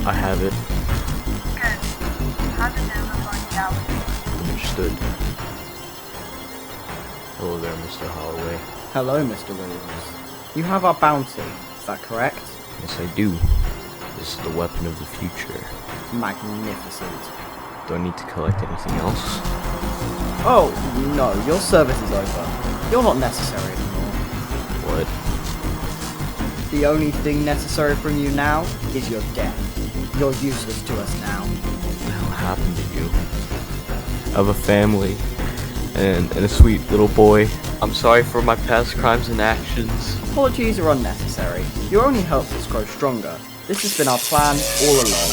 I have it. Good. Have it down on the alleyway. Understood. Hello there, Mr. Holloway. Hello, Mr. Williams. You have our bounty, is that correct? Yes, I do. This is the weapon of the future. Magnificent. Do I need to collect anything else? Oh, no, your service is over. You're not necessary anymore. What? The only thing necessary from you now is your death. You're useless to us now. What the hell happened to you? I have a family and a sweet little boy. I'm sorry for my past crimes and actions. Apologies are unnecessary. You only helped us grow stronger. This has been our plan all along.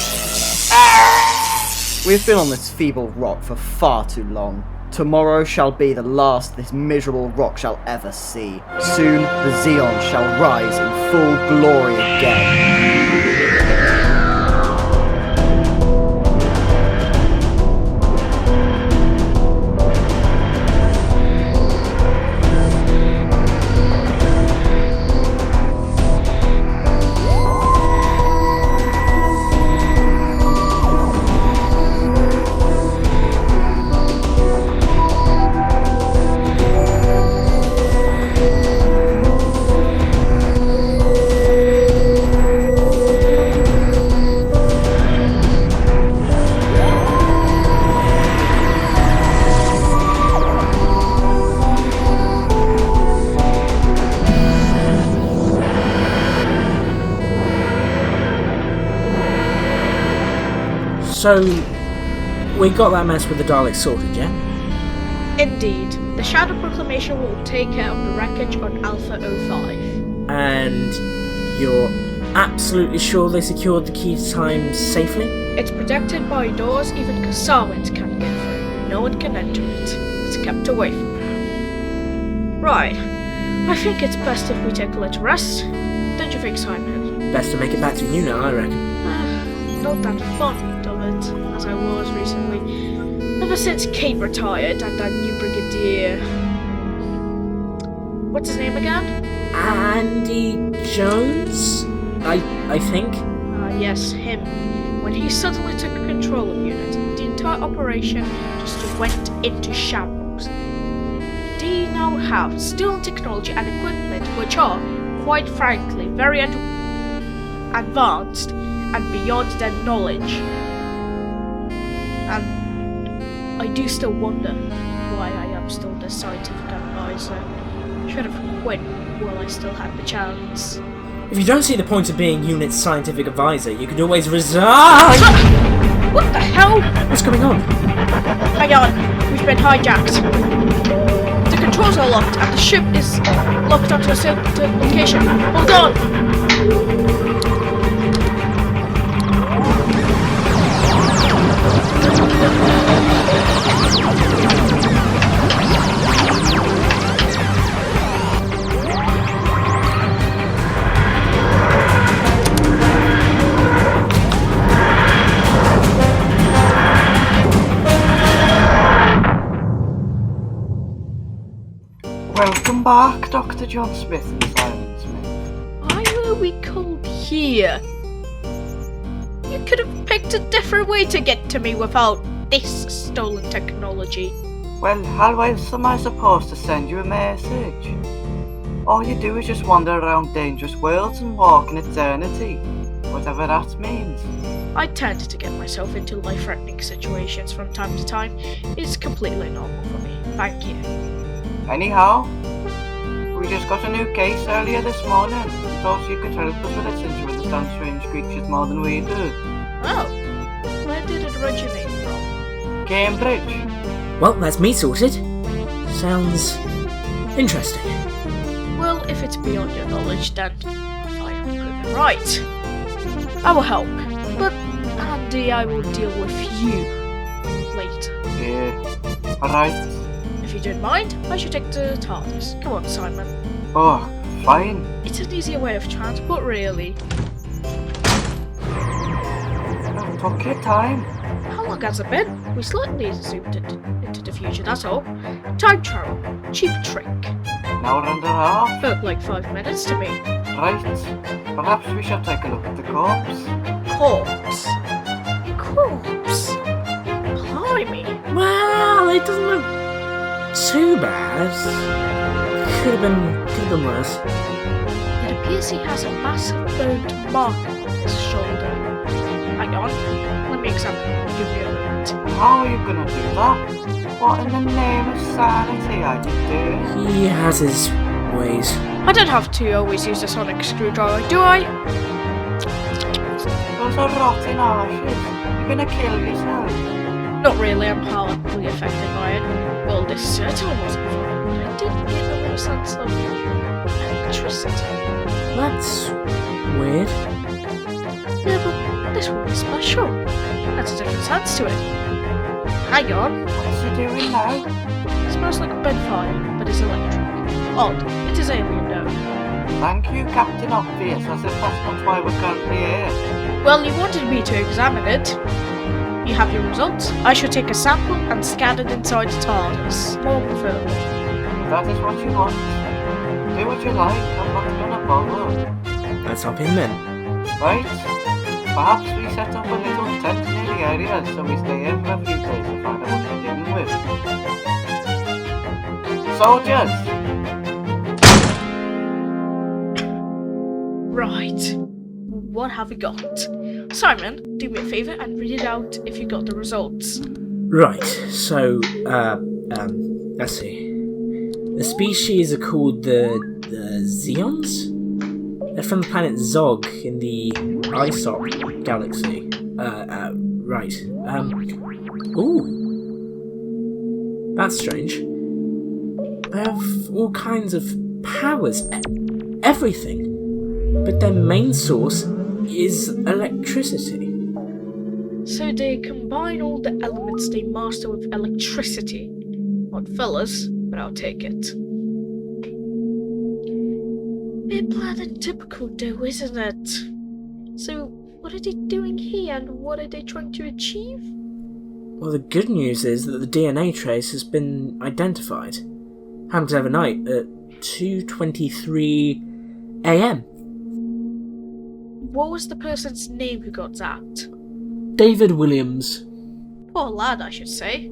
We have been on this feeble rock for far too long. Tomorrow shall be the last this miserable rock shall ever see. Soon the Zeons shall rise in full glory again. So, we got that mess with the Daleks sorted, yeah? Indeed. The Shadow Proclamation will take care of the wreckage on Alpha 05. And you're absolutely sure they secured the key to time safely? It's protected by doors even Zeons can't get through. No one can enter it. It's kept away from them. Right. I think it's best if we take a little rest. Don't you think, Simon? Best to make it back to you now, I reckon. Not that fond of it, as I was recently. Ever since Kate retired and that new brigadier... What's his name again? Andy Jones? I think? Yes, him. When he suddenly took control of the unit, the entire operation just went into shambles. They now have stolen technology and equipment which are, quite frankly, very advanced and beyond their knowledge. And I do still wonder why I am still the scientific advisor. Should have quit while I still had the chance. If you don't see the point of being unit's scientific advisor, you could always resign! What the hell? What's going on? Hang on, we've been hijacked. The controls are locked and the ship is locked onto a certain location. Hold on! Welcome back, Dr. John Smith and Simon Smith. Why were we called here? You could have picked a different way to get to me without this stolen technology. Well, how else am I supposed to send you a message? All you do is just wander around dangerous worlds and walk in eternity, whatever that means. I tend to get myself into life-threatening situations from time to time. It's completely normal for me. Thank you. Anyhow, we just got a new case earlier this morning. Thought you could help us with it since you understand strange creatures more than we do. Oh, where did it originate from? Cambridge. Well, that's me sorted. Sounds interesting. Well, if it's beyond your knowledge, then if I am proven right, I will help. But Andy, I will deal with you later. Yeah, alright. If you don't mind, I should take the TARDIS. Come on, Simon. Oh, fine. It's an easier way of transport, really. Took your time. How long has it been? We slightly zoomed into the future, that's all. Time travel. Cheap trick. An hour and a half. Felt like 5 minutes to me. Right. Perhaps we should take a look at the corpse. corpse. A corpse? Blimey. Well, it doesn't look too bad. Could have been worse. It appears he has a massive burned mark on his shoulder. Hang on, let me examine him. Give me a minute. How are you gonna do that? What in the name of sanity are you doing? He has his ways. I don't have to always use a sonic screwdriver, do I? Those are rotten ashes. You're gonna kill yourself. Not really, I'm powerfully affected by it. Well, this certainly wasn't fun, but I did get a little sense of electricity. That's weird. Yeah, but this one is special. That's a different sense to it. Hang on. What's he doing now? It smells like a bed fire, but it's electric. Odd. It is alien though. Thank you, Captain Obvious, as if that's not why we're currently here. Well, you wanted me to examine it. You have your results. I shall take a sample and scan it inside the TARDIS. More preferable. If that is what you want, do what you like. I'm not gonna bother. Let's hop in then. Right? Perhaps we set up a little tent near the area so we stay in for a few days to find out what we're dealing with. Soldiers! Right. What have we got? Simon, do me a favour and read it out if you got the results. Right, so, let's see. The species are called the Zeons? They're from the planet Zog in the ISOC galaxy. Right. Ooh. That's strange. They have all kinds of powers. Everything. But their main source is electricity. So they combine all the elements they master with electricity. Odd fellas, but I'll take it. Bit planet typical though, isn't it? So, what are they doing here and what are they trying to achieve? Well, the good news is that the DNA trace has been identified. Happened overnight at 2:23 a.m. What was the person's name who got zapped? David Williams. Poor lad, I should say.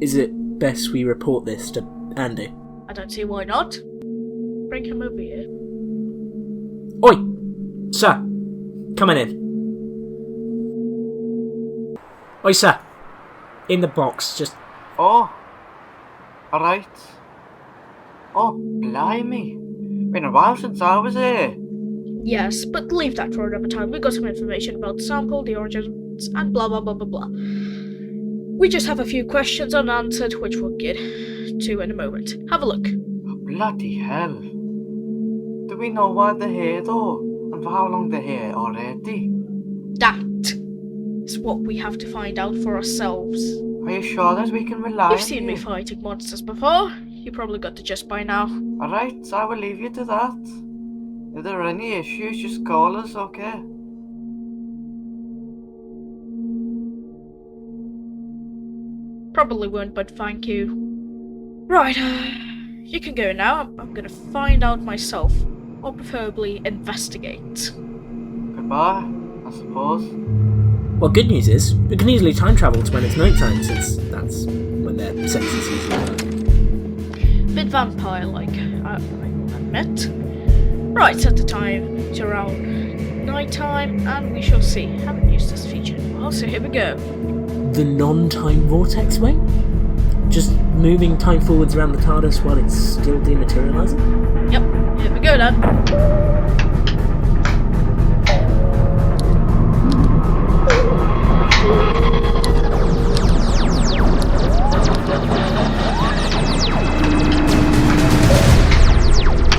Is it best we report this to Andy? I don't see why not. Bring him over here. Oi! Sir! Coming in. Oi, sir! In the box, just... Oh! Alright. Oh, blimey. Been a while since I was here. Yes, but leave that for another time. We got some information about the sample, the origins, and blah blah blah blah blah. We just have a few questions unanswered, which we'll get to in a moment. Have a look. Oh, bloody hell. Do we know why they're here though? And for how long they're here already? That is what we have to find out for ourselves. Are you sure that we can rely on You've seen me fighting monsters before. You probably got the gist by now. Alright, I will leave you to that. If there are any issues, just call us, okay? Probably won't, but thank you. Right, you can go now. I'm gonna find out myself, or preferably investigate. Goodbye, I suppose. Well, good news is, we can easily time travel to when it's nighttime, since that's when their senses usually work. Bit vampire-like, I admit. Right, set the time to around nighttime, and we shall see. Haven't used this feature in a while, so here we go. The non-time vortex way? Just moving time forwards around the TARDIS while it's still dematerializing? Yep, here we go then.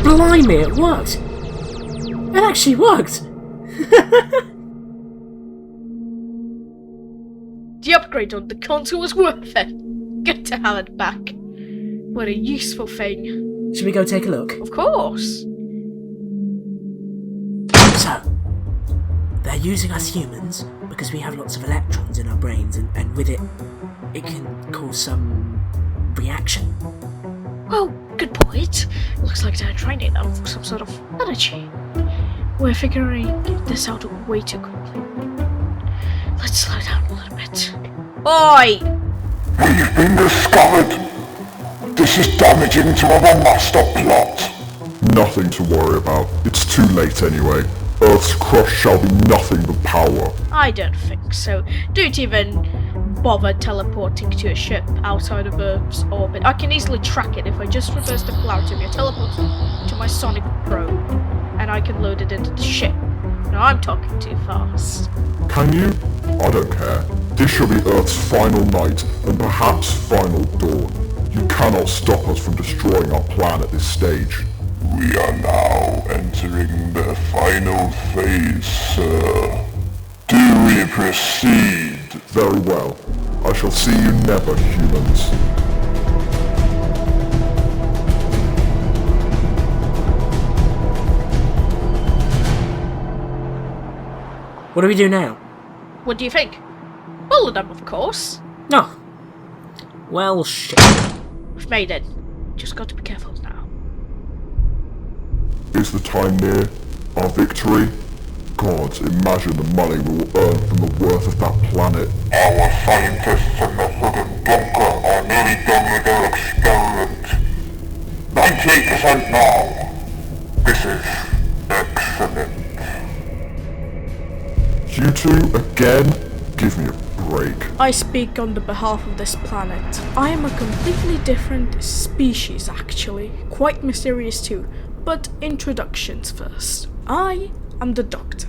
Blimey, it worked! It actually worked! The upgrade on the console was worth it. Good to have it back. What a useful thing. Should we go take a look? Of course. So, they're using us humans because we have lots of electrons in our brains, and with it, it can cause some reaction. Well, good point. Looks like they're training them for some sort of energy. We're figuring this out way too quickly. Let's slow down a little bit. Oi! We've been discovered. This is damaging to our master plot. Nothing to worry about. It's too late anyway. Earth's crush shall be nothing but power. I don't think so. Don't even bother teleporting to a ship outside of Earth's orbit. I can easily track it if I just reverse the polarity teleport to my sonic probe, and I can load it into the ship. No, I'm talking too fast. Can you? I don't care. This shall be Earth's final night, and perhaps final dawn. You cannot stop us from destroying our plan at this stage. We are now entering the final phase, sir. Do we proceed? Very well. I shall see you never, humans. What do we do now? What do you think? Follow them, of course. No. Well, shit. We've made it. Just got to be careful now. Is the time near? Our victory? Gods, imagine the money we will earn from the worth of that planet. Our scientists in the hidden bunker are nearly done with their experiment. 98% now. This is excellent. You two, again? Give me a break. I speak on the behalf of this planet. I am a completely different species, actually. Quite mysterious too. But introductions first. I am the Doctor,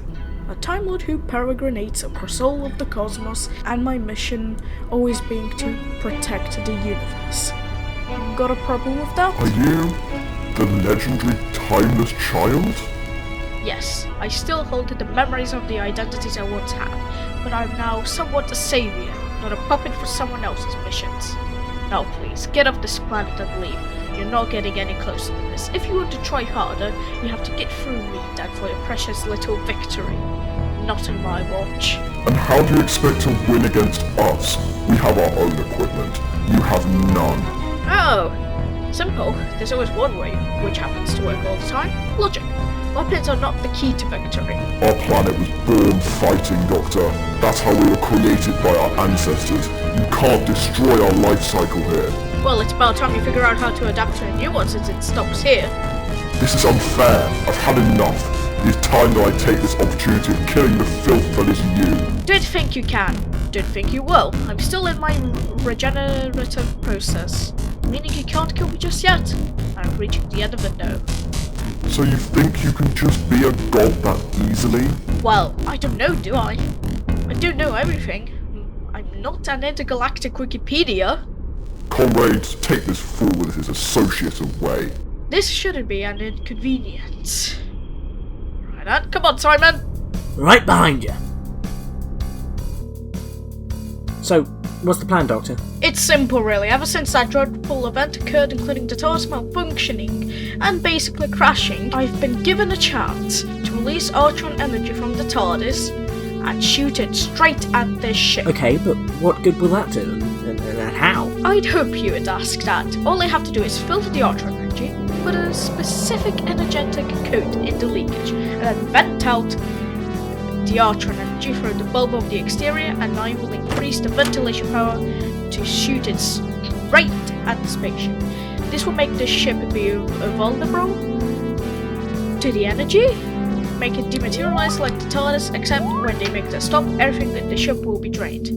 a Time Lord who peregrinates across all of the cosmos, and my mission always being to protect the universe. Got a problem with that? Are you the legendary timeless child? Yes, I still hold the memories of the identities I once had, but I'm now somewhat a savior, not a puppet for someone else's missions. Now please, get off this planet and leave. You're not getting any closer than this. If you want to try harder, you have to get through me and for your precious little victory. Not on my watch. And how do you expect to win against us? We have our own equipment. You have none. Oh, simple. There's always one way, which happens to work all the time. Logic. Weapons are not the key to victory. Our planet was born fighting, Doctor. That's how we were created by our ancestors. You can't destroy our life cycle here. Well, it's about time you figure out how to adapt to a new one since it stops here. This is unfair. I've had enough. It is time that I take this opportunity of killing the filth that is you. Don't think you can. Don't think you will. I'm still in my regenerative process, meaning you can't kill me just yet. I'm reaching the end of it though. So you think you can just be a god that easily? Well, I don't know, do I? I don't know everything. I'm not an intergalactic Wikipedia. Comrades, take this fool with his associates away. This shouldn't be an inconvenience. Right on, come on, Simon! Right behind you. So, what's the plan, Doctor? It's simple, really. Ever since that dreadful event occurred, including the TARDIS malfunctioning and basically crashing, I've been given a chance to release Ultron energy from the TARDIS and shoot it straight at this ship. Okay, but what good will that do? And how? I'd hope you would ask that. All I have to do is filter the Ultron energy, put a specific energetic coat in the leakage, and then vent out the Ultron energy through the bulb of the exterior, and I will increase the ventilation power to shoot it straight at the spaceship. This will make the ship be vulnerable to the energy, make it dematerialize like the TARDIS, except when they make the stop, everything in the ship will be drained.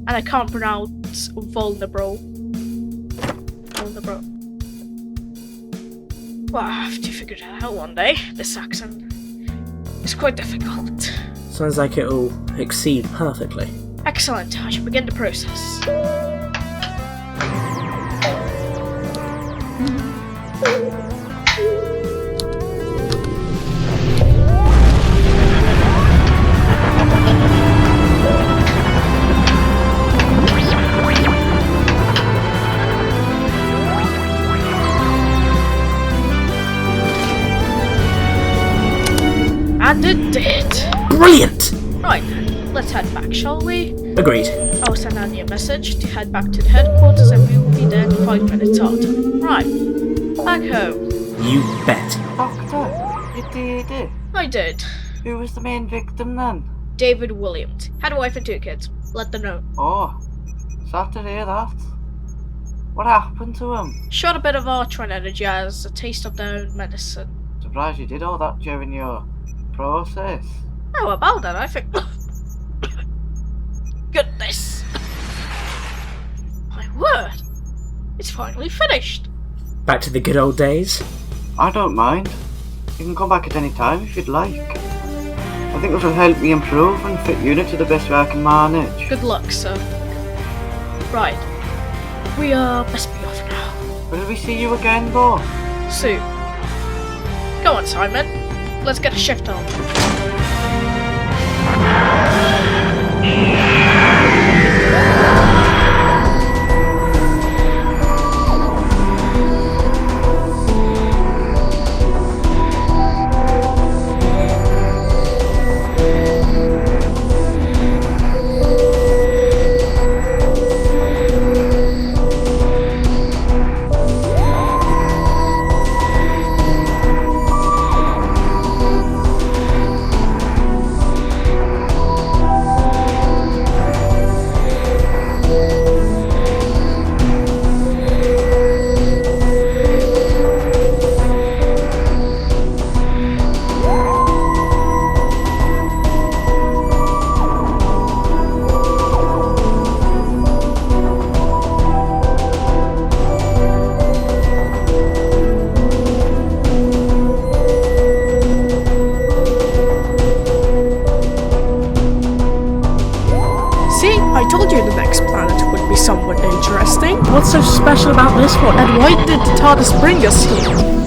And I can't pronounce vulnerable. Vulnerable. Well, I have to figure that out one day. This accent is quite difficult. Sounds like it'll exceed perfectly. Excellent, I shall begin the process. And it did! Brilliant! Right, let's head back, shall we? Agreed. I'll send out your message to head back to the headquarters and we will be there in 5 minutes after. Right, back home. You bet. Doctor, you did it. I did. Who was the main victim then? David Williams. Had a wife and 2 kids. Let them know. Oh, sad to hear that. What happened to him? Shot a bit of Artron energy as a taste of their own medicine. Surprised you did all that during your process. How about that? I think... Goodness! My word! It's finally finished! Back to the good old days? I don't mind. You can come back at any time if you'd like. I think it will help me improve and fit unit to the best way I can manage. Good luck, sir. Right. We best be off now. Will we see you again, though? Soon. Go on, Simon. Let's get a shift on. I told you the next planet would be somewhat interesting. What's so special about this one? And why did the TARDIS bring us here?